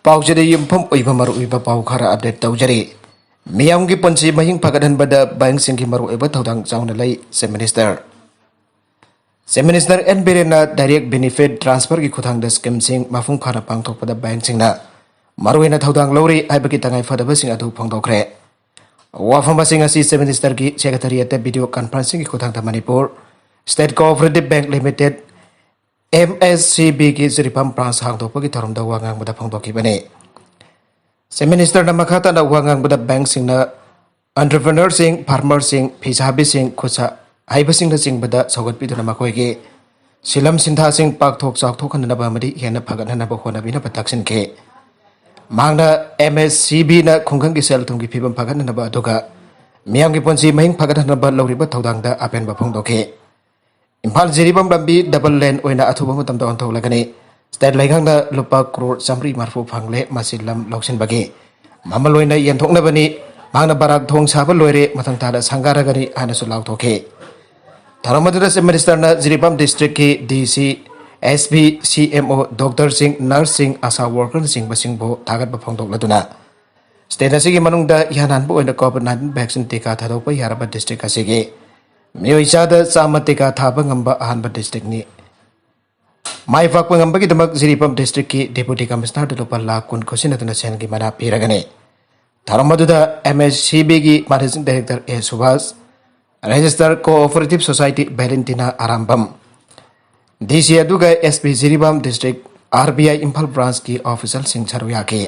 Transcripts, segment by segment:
पाउजदे युमफम ओइबा मरु ओइबा पाउ खरा अपडेट तौजरी मियामगी पंची महिंग फगदहनबदा बैंक सिंगी मरु ओइबा थौदांग चाउना लई से मिनिस्टर एन बिरेना डायरेक्ट बेनिफिट ट्रांसफर की खुथांग द स्कीम सिंग मफुंग खाना पांगथोकपदा बैंक सिंगना मरुइना थौदांग लौरी हाइबकी तंगाई फदबसिंग अदु फोंदोखरे वाफम सिंग असि से मिनिस्टर की सेक्रेटरीट वीडियो कॉन्फ्रेंसिंग की खुथांग Manipur state cooperative bank limited MSCB की जिरिपम ब्रांच हांगदोपगी थरमदा वांगांगबदा फोंदोखिबने से मिनिस्टर न मखाता न वांगांगबदा बैंक सिंगना एंटरप्रेन्योर सिंग फार्मर सिंग फिसाबी सिंग खुसा हाइबसिंग सिंगबदा सौगतपिदुना मखोयगे सिलम सिंथा सिंग पाकथोक चाकथोखनबा मदि हेना फगननबा होनबिना पताक्सिनखे मांगना MSCB न खुंगंगी सेल थुंगी फिबम फगननबा अदुगा मियामगी पंची महिंग फगननबा लौरिबा थौदांगदा अपेनबा फोंदोखे इम्फाल जिरिबम लंबी double lane ओइना अथुबा मतमदा ओंथोलगने state लाइगांगदा लुपा crore Chamari मारफु फांगले मासिलम लौसिनबगे मामल ओइना यंथोकनबनी मांगना बाराक थोंग साबा लोइरे मथंगतादा संगारगनी आनसु लाउथोखे धरमदुदा से मिनिस्टरना जिरिबम डिस्ट्रिक्ट की DC SB CMO doctor Singh nurse Singh ASHA worker Singh बसिंगबो थागत बफोंदोकलदुना स्टेट असिगी मनुंगदा यानानबो ओइना कोविड-19 वैक्सीन टीका थादोकपा यारबा डिस्ट्रिक्ट असिगी मियोइचाद चामा टीका थाबा ngamba ahanba district ni mai fakpa ngamba ki damak जिरिपम district की deputy commissioner lupa lakh kun khosinatuna sen gi mana piragane tharamadudha MSCB की managing director A Subhas register cooperative society Valentina Arambam DC aduga SP जिरिपम district RBI Imphal branch की official sing charuya ke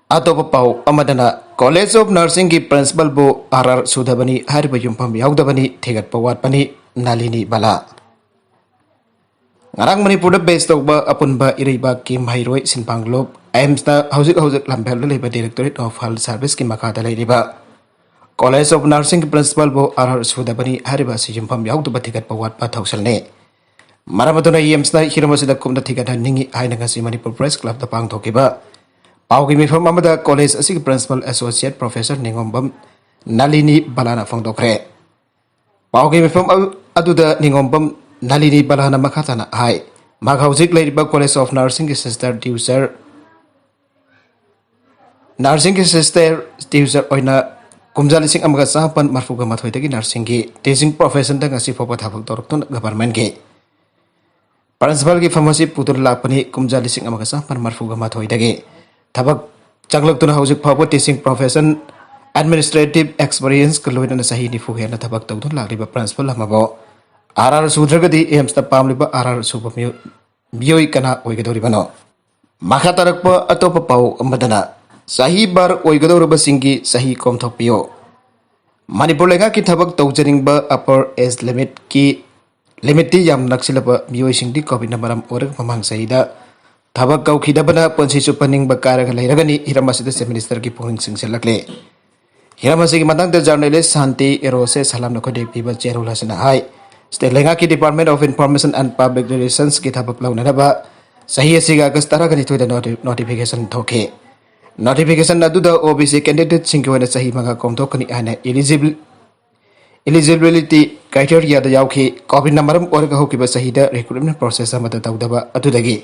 अतोप पाउ अमदना college of nursing की principal बो RR सुधबनी हरिब युमफम याउदबनी थेगत पवाटपनी Nalini बला ngarang manipur da base tokba apunba iriba ki mairoi sinpanglop aims na hauzik lambel leba directorate of health service ki makada leiriba college of nursing ki principal bo RR सुधबनी Hariba si yumpam yaudba thegat pawatpa thausalne maramaduna aims na hiromasida kumda thegat ningi aina ngasi manipur press club da pang thokiba पाउगी मिफम अमदा college असिग principal associate professor Ningombam Nalini बलाना फोंदोखरे पाउगी मिफम अदुदा निंगोंबम नालिनी बलाना मखाताना हाय माघाउजिक लेरिबा कॉलेज ऑफ नर्सिंग की सिस्टर ट्यूसर ओइना कुमजाली सिंग अमगा सापन मरफुगा मथोइदगी नर्सिंग की टीचिंग प्रोफेशन दा ngasi फोपा थाबक तोरक्तुन गवर्नमेंट के प्रिंसिपल की फार्मेसी पुतुर लापनी कुमजाली सिंग अमगा सापन मरफुगा मथोइदगी थबक चंगलक्तुना हौजिक फावो टीचिंग प्रोफेशन एडमिनिस्ट्रेटिव एक्सपीरियंस कलोइना सही निफु हेना थबक तौदुन लागलिबा प्रिंसिपल हमबो RR सुद्रगदी एम्स ता पामलिबा RR सुबो मियोइ कना ओइगदोरिबनो माखा तरकपा अतोप पाउ अमदना सही बार ओइगदोरबा सिंगी सही कोमथोपियो मणिपुर लेगा की थबक तौजरिंगबा अपर एज लिमिट ती याम नक्सिलबा मियोइ सिंगदी कोविड नंबरम ओरग ममांग सहीदा थबक कौखिदबना पंसी चुपनिंग बकारग लेरगनी हिरमसिद से मिनिस्टर की पुनिंग सिंगसेलकले हिरमसि की मतंग जर्नलिस्ट शांति एरोसे सलाम नखोदे पीबा चेरुल हसना हाय स्टेट लेंगा की department of information and public relations की थबक लौनबा सही असिगा अगस्त 13 नोटिफिकेशन थोके नोटिफिकेशन अदुदा OBC कैंडिडेट सिंगोना सही मंगा कोमथोकनी आना एलिजिबिलिटी क्राइटेरिया दा यावखि कोविड नंबर ओरग होकिबा सहीदा रिक्रूटमेंट प्रोसेस अमदा तौदबा अदुदगी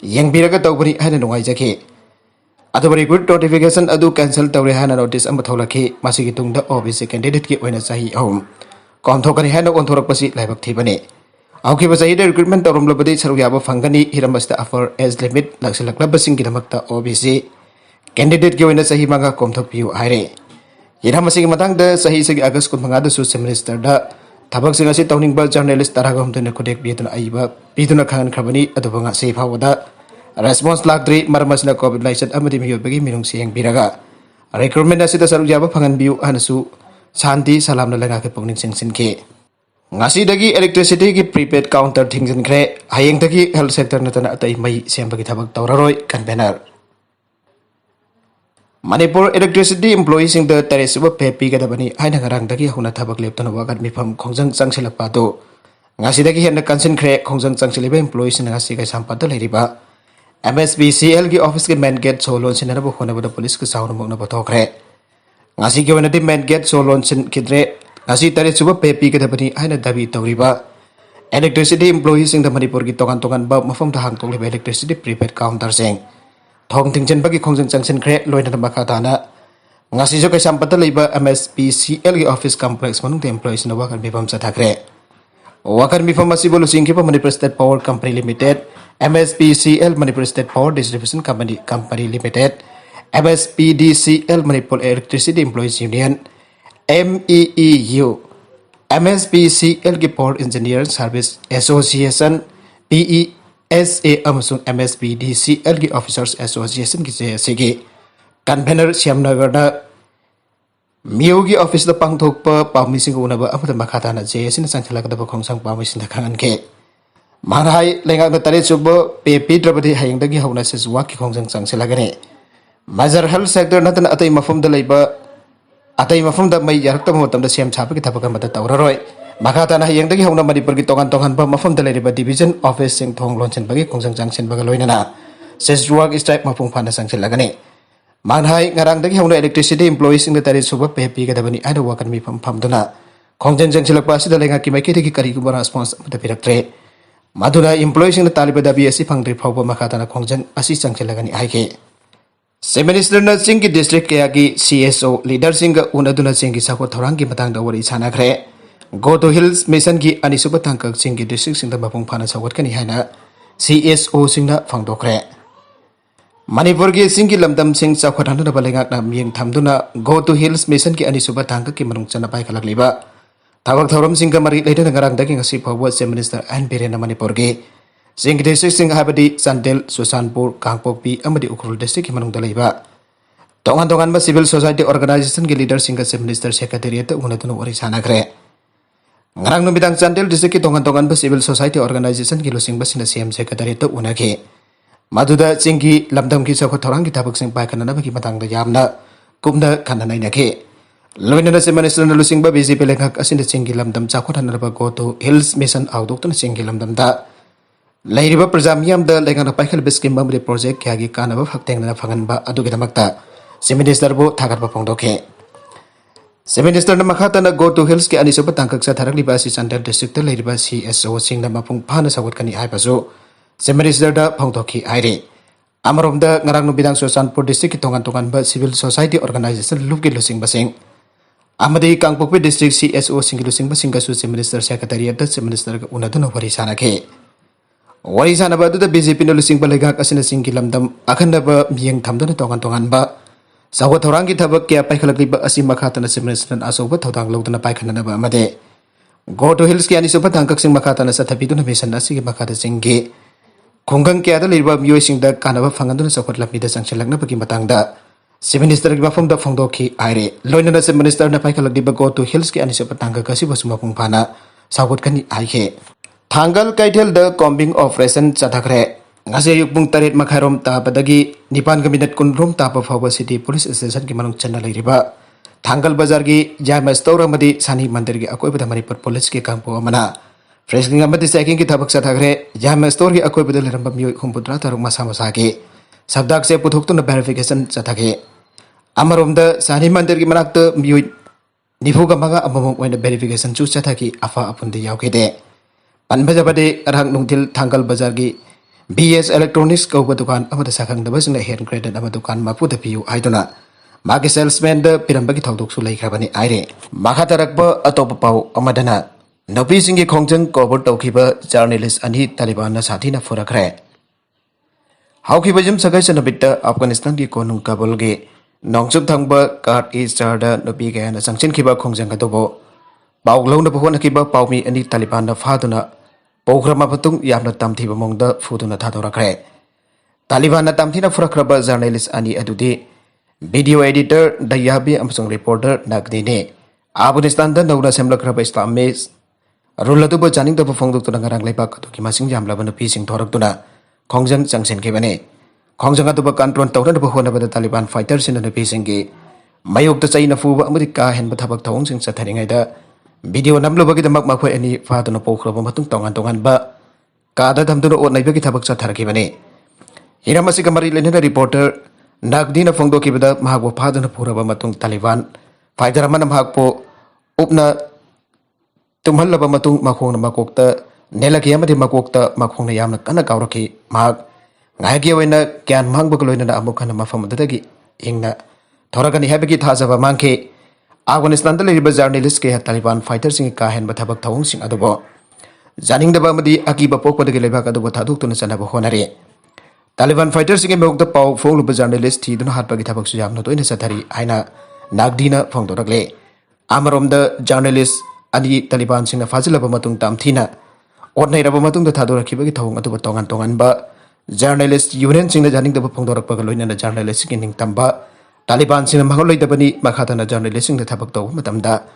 यंगबिरगा तौबनी हाना नुंगाइजखे अदुबा रिक्रूट नोटिफिकेशन अदु कैंसल तौरे हाना नोटिस अमा थौलखि मासिगी तुंगदा OBC कैंडिडेट की ओइना सही अहम कोमथोकनी हाना ओंथोरकपसि लाइबक थीबने आउखिबा सहीदा रिक्रूटमेंट तौरमलबदि सरुयाबा फंगनी हिरमसदा अफर एज लिमिट नक्सलक्लबसिंगी दमकता OBC कैंडिडेट की ओइना सही मंगा कोमथोकपियु हाइरे हिरमसिगी मतंगदा सही सिगी अगस्त 15 दसु मिनिस्टर दा थबक सिंग असि तौनिंगबा जर्नलिस्ट तरागमदुना खुदेक बिदुना आइबा बिदुना खान खबनी अदुबंगा से फावदा रेस्पॉन्स लाक्द्री मरमसना कोविड लाइसन अमदि मियोबगी मिनुंग सियंग बिरगा रिक्रूटमेंट असिदा सरुजाबा फंगन बियु हनसु शांति सलामना लगा के पुनिंग सिंसिनके ngasi इलेक्ट्रिसिटी की प्रीपेड काउंटर थिंगजनख्रे हायेंगदगी हेल्थ सेक्टर नतना अतै मई सेंबगी थबक तौररोय कन्वेनर मणिपुर इलेक्ट्रिसिटी एम्प्लॉई सिंग द तरेसुब पे पीगदबनी हाइना ngaraंगदगी हुना थबक लेपतन वागत मिफम खोंजंग चंगसिलपादो ngasi हेन कंसिनख्रे खोंजंग चंगसिलिबा एम्प्लॉई सिंग ngasi gai sampata लेरिबा MSBCL की ऑफिस के मेन गेट सोलोन सिनरब होनबद पुलिस के साउन मगना बथोखरे ngasi के वनदि मेन गेट सोलोन सिन किद्रे ngasi तरेसुब पे पीगदबनी हाइना दाबी तौरिबा इलेक्ट्रिसिटी एम्प्लॉई सिंग द मणिपुर की तोगान बा मफम दा हांगतोगलिबा इलेक्ट्रिसिटी प्रीपेड काउंटर सिंग thong tingchen bagi khongjang changsin khre loina makha tana ngasi jo kaisam pata leiba MSPCL gi office complex manung te employees na wakan bifam sa thakre wakan bifam masi bolu singki pa Manipur State Power Company Limited, MSPCL Manipur State Power Distribution Company Limited, MSPDCL Manipur Electricity Employees Union, MEEU, MSPCL की Power Engineer Service Association, PESA अमसुंग MSPDCL की Officers Association की JSC की Convener Shyamnagar ना मियो की office the पांगथोक प पामिसिंग उनबा अमत मखाता ना JSC न संचलक the खोंगसंग पामिसिंग खांगन के मानहाई लेंगा द तरे सुब पे पीद्रबदि हायंगदगी हौना से जुवा की खोंगसंग संचलगने Major health sector natan atay mafum da leiba atay mafum da may yarakta mo tam da siyam sabi kita pagka mata tauraroy makata na hiyang dagi hauna manipur ki tongan pa mafum da leiba division office sing thong lonchen bagi kongsang jangsen baga loina na ses ruag strike mafum phana sangsen lagane manhai ngarang dagi hauna electricity employees sing da tari suba pe pi ga dabani ada wakan mi pham duna khongjen jangsen lakpa si da lenga ki mai ki kari ku response da piraktre maduna employees sing da taliba da bi asi phangri phawba makata na khongjen asi jangsen lagani aike Minister na Singki district kaya ki CSO leader singa unaduna Singki sako thorang ki matang da wari sana kre Go to Hills mission ki anisuba tangkak Singki district singda mapung phana sawat kani haina CSO singna phangdo kre Manipur ki Singki lamdam sing sako thanda na balengak na miyeng thamduna Go to Hills mission ki anisuba tangkak ki manung chana pai kalak liba Tawak thoram singka mari leader na ngarang dagi ngasi phawwa Minister An Birena Manipur ki Singki district sing habadi Sandel, Susanpur, Kangpokpi, amadi Ukhrul district ki manung dalaiba. Tongan ba civil society organization ki leader singka Minister Secretariat unaduna wari sana kre. Ngarang no bidang Sandel district ki tongan ba civil society organization ki losing ba sina CM Secretariat unake. Maduda singki lamdam ki sakho thorang ki tabak sing pai kanana ba ki matang da yamna kumna kanana inake. Loina na Minister na losing ba BJP lengak asin da singki lamdam chakho thanana ba Go to Hills mission outdok na singki lamdam da. Lairiba Prajamiyam da Legana Paikal Biskim Bamri project Kagi Kanaba Faktang na Fanganba Adugidamakta, Minister Bo Tagarba Pongdoke. Minister Namakata na Go to Hills ki Anisuba Tankak sa Tarali Basi Sandal District Lairiba CSO Sing na Mapung Pana Sawat Kani Haipazo, Minister da Pongdoki Aire. Amarom da Ngarang no Bidang Susanpur District Tongan ba Civil Society Organization Lugi Lusing Basing. Amadi Kangpokpi District CSO Sing Lusing Basing Kasu Minister Secretariat da Minister Unaduna Warisana ke. Wari sana ba da BJP no lusing balegak asina singki lamdam akhanda ba miyeng thamdana tongan ba sawa thorang ki thabak kya paikhalak liba asim makhata na simrestan asoba thodang lodana paikhana ba amade Go to Hills ki ani soba tangkak sing makhata na sathapi duna mission asi ki makhata singki khonggang kya da liba miyoi sing da kanaba phanganduna sakot lapni da sangchelakna bagi matang da Minister ki mafum da phongdo ki aire loina na Minister na paikhalak liba Go to Hills ki ani soba tangkak kasi basuma phungphana sakot kani aike Tanggal Kaitel the combing operation Chathakre. Ngase yukbung tarit makharom ta padagi nipan minute kunrum ta Phawa City Police Station ki manung channa leiriba. Tanggal bazar ki Jama Store amadi Sani Mandir ki akoi bada Manipur Police ki kampo amana. Fresking amadi checking ki thabak Chathakre Jama Store ki akoi bada leramba miyoi humpudra taruk masa ki. Sabdak se puthok na verification Chathake. Amarom the Sani Mandir ki manakta miyoi nifuga maga amamong oina verification chu Chathaki afa apundi yaukide. Panbajabade arhang nungtil tanggal bazar gi BS Electronics ko dukan amada sakang dabas na hand credit amada dukan mapu da piu aidona magi salesman da piramba gi thaudok su lai khabani aire makatarak ba atop pau amadana nopi singi khongjang cover tawkhiba journalist ani Taliban na sathi na furakre hauki bajum sagai sana bitta Afghanistan gi konung Kabul gi nongchup thangba card is charda nopi ga na sangchin khiba khongjang ga dobo Bauglaw na buhon akiba paumi ani Taliban na faduna Pograma patung yamna tamthi bamongda fuduna thadorakre Taliban na tamthi na furakraba journalist ani adudi video editor dayabi amsung reporter nagdine Afghanistan da nauna semlakraba Islamis ruladu ba janing da phongduk tuna ngarang lepak to ki masing jamla bana pising thorak tuna khongjang changsen ke bane khongjang adu ba control tawna ba hona ba Taliban fighters in na pising ge mayok ta chaina fu ba America hen ba thabak thawng sing chatharingai da Video namlo bagi damak makhoi ani faduna pokhraba matung tongan ba kada damduna o nai bagi thabak chatharki bane hiramasi kamari lenena reporter nagdina phongdo ki bada mahagbo faduna phuraba matung Taliban fighter amana mahagpo upna tumhallaba matung makhong na makokta nelaki amadi makokta makhong na yamna kana kauraki mahag ngahaki oina kyan mangba loina amuk hana mafam adagi ingna thoragani habagi thajaba mangke Afghanistan da leriba journalist ke Taliban fighter sing ka hen bathabak thawung sing adubo janing daba madi akiba pokpa de lebak adubo thaduk tuna sanaba honare Taliban fighter sing mok da pau pholu ba journalist thi duna hat bagi thabak su yamna toina sathari aina nagdina phongdorakle amarom da journalist ani Taliban sing na fazilaba matung tam thina odnai raba matung da thadoraki bagi thawung adubo tongan tongan ba journalist union sing na janing daba phongdorak ba loina na journalist sing ning tamba Taliban sing mahol dabani makhatana journalist sing thabak taw matamda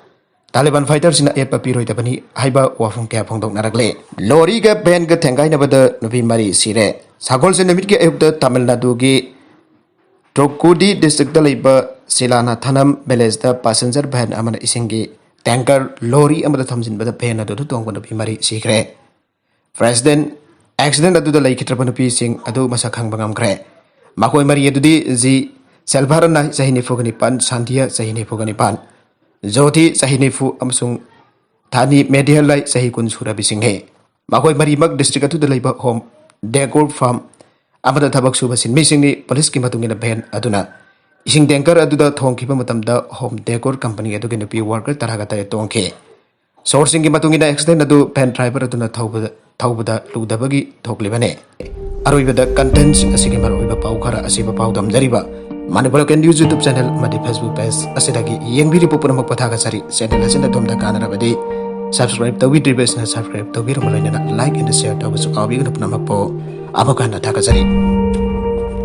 Taliban fighter sing epa piroi dabani haiba wafung kya phongdok narakle lori ga ben ga thengai na bada nubi mari sire sagol se namit ke ekta Tamil Nadu gi Trokudi district da leiba Silana Thanam village da passenger van amana isingi tanker lori amada thamjin bada pen adu tong bada bimari sikre president accident adu da laikitra panupi sing adu masa khang bangam kre makoi mari adu di ji Selvarana sahini fogani pan Sandia sahini fogani pan Joti sahini fu amsung Thani Medialai sahi kun sura bisinghe makoi mari mak district atu dalaiba home decor farm amada thabak suba sin misingni police ki matungina ben aduna ising tanker aduda thongkiba matamda home decor company adu ki nupi worker taraga tare tongke sourcing ki matungina accident adu van driver aduna thawbada ludabagi thoklibane aroibada content sing asigi maroiba pau khara asiba pau dam jariba Manipur Can News YouTube channel madi Facebook page asidagi yengbiri pupunamak pathaga sari channel asina domda kanarabadi subscribe tawi dribes na subscribe tawi rumalaina like and share tawi su kawi guna punamak po abakana thaga sari